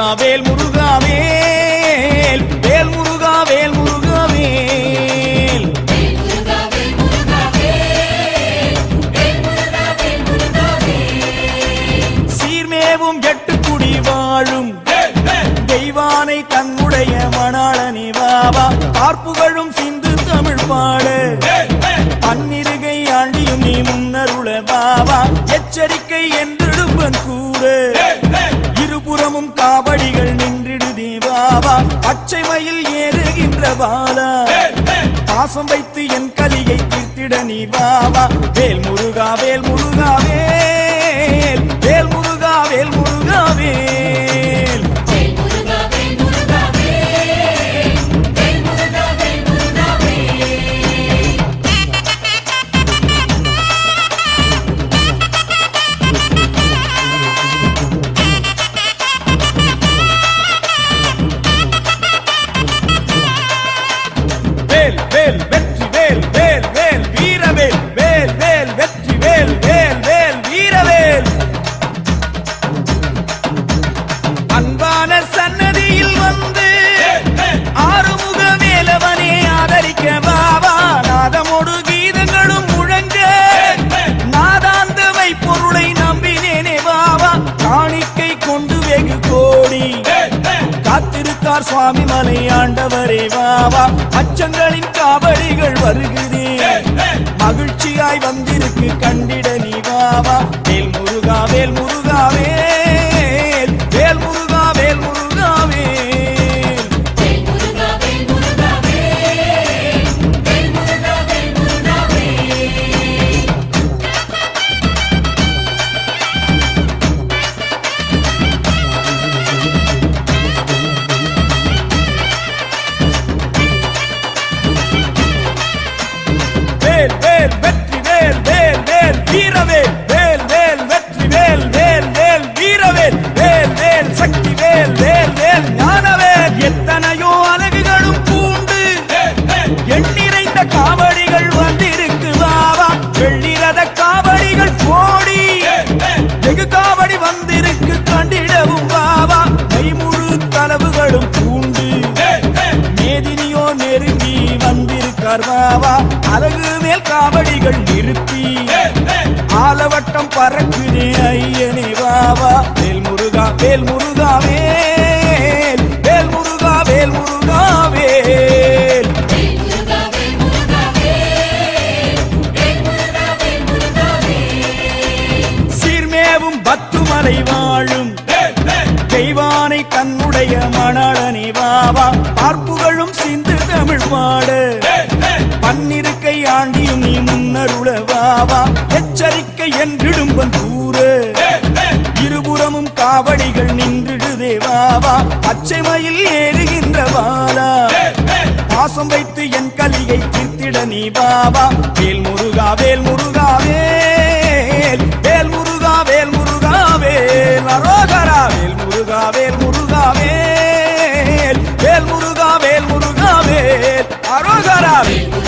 முருகா வேல் முருகா வேல் வேல் முருகா வேல் முருகா வேல் சீர்மேவும் எட்டுக்குடி வாழும் தெய்வானை தன்னுடைய மணாளனே வாவா பார்ப்புகழும் சிந்து தமிழ் பாடு பன்னிருகை ஆண்டியும் நீ முன்னருள பாவா எச்சரிக்கை என்றிடுவன் கூறு இருபுறமும் காவடிகள் நின்றிடுதே பாவா பச்சை மயில் ஏறுகின்ற பாலா பாசம் வைத்து என் கலியை தீர்த்திட நீ பாவா வேல் முருகா வேல் முருகா வேல் வேல் முருகா வேல் முருகா வேல் வேல் வெற்றி வேல் வேல் வேல் வீரவேல் வேல் வேல் வெற்றி வேல் வேல் வேல் வீரவேல் அன்பான சன்னதியில் வந்து ஆறுமுக வேலவனே ஆதரிக்க பாபா நாதமோடு கீதங்களும் முழங்க நாதாந்தமை பொருளை நம்பினேனே பாபா காணிக்கை கொண்டு வெகு கோடி காத்திருக்கார் சுவாமி மலை ஆண்டவரே வாவா அச்சங்களின் காவடிகள் வருகிறே மகிழ்ச்சியாய் வந்திருக்கு கண்டிட நீ வாவா வேல் முருகா வேல் முருகா வேல் வேல் முருகா வேல் முருகா வேல் வேல் வேல் வெற்றி வேல் வேல் வேல் வீரவேல் வேல் வேல் வெற்றி வேல் வேல் வேல் வீரவேல் வேல் வேல் சக்தி வேல் வேல் வேல் ஞானவேல் எத்தனையோ அழகுகளும் பூண்டு எண்ணிறைந்த காவடிகள் வந்திருக்கு வாவா வெள்ளிரத காவடிகள் கோடி வெகு காவடி வந்திருக்கு கண்டிடவும் வாவா கைமுழு தளவுகளும் பூண்டு மேதினியோ நெருங்கி வந்திருக்கார் வாவா அழகு மேல் காவடிகள் நிறுத்தி ஆலவட்டம் பறக்குதே ஐயனே வாவா வேல் முருகா வேல் முருகா வேல் வேல் முருகா வேல் முருகா வேல் சீர்மேவும் பத்துமலை வாழும் தெய்வானை தன்னுடைய மணாளனே வாவா பார்ப்புகளும் சிந்து தமிழ் பாடு பன்னிருக்கை ஆண்டியும் நீ முன்னருள வாவா எச்சரிக்கை என்றிடும்பன் கூறு இருபுறமும் காவடிகள் நின்றிடுதே வாவா பச்சை மயில் ஏறுகின்ற வாலா பாசம் வைத்து என் கலியை தீர்த்திட நீ பாபா வேல் முருகா வேல் முருகா வேல் வேல் முருகா வேல் முருகா வேல் அரோகரா வேல் முருகா வேல் முருகா வேல் வேல் முருகா வேல் முருகா வேல் அரோகரா வேல்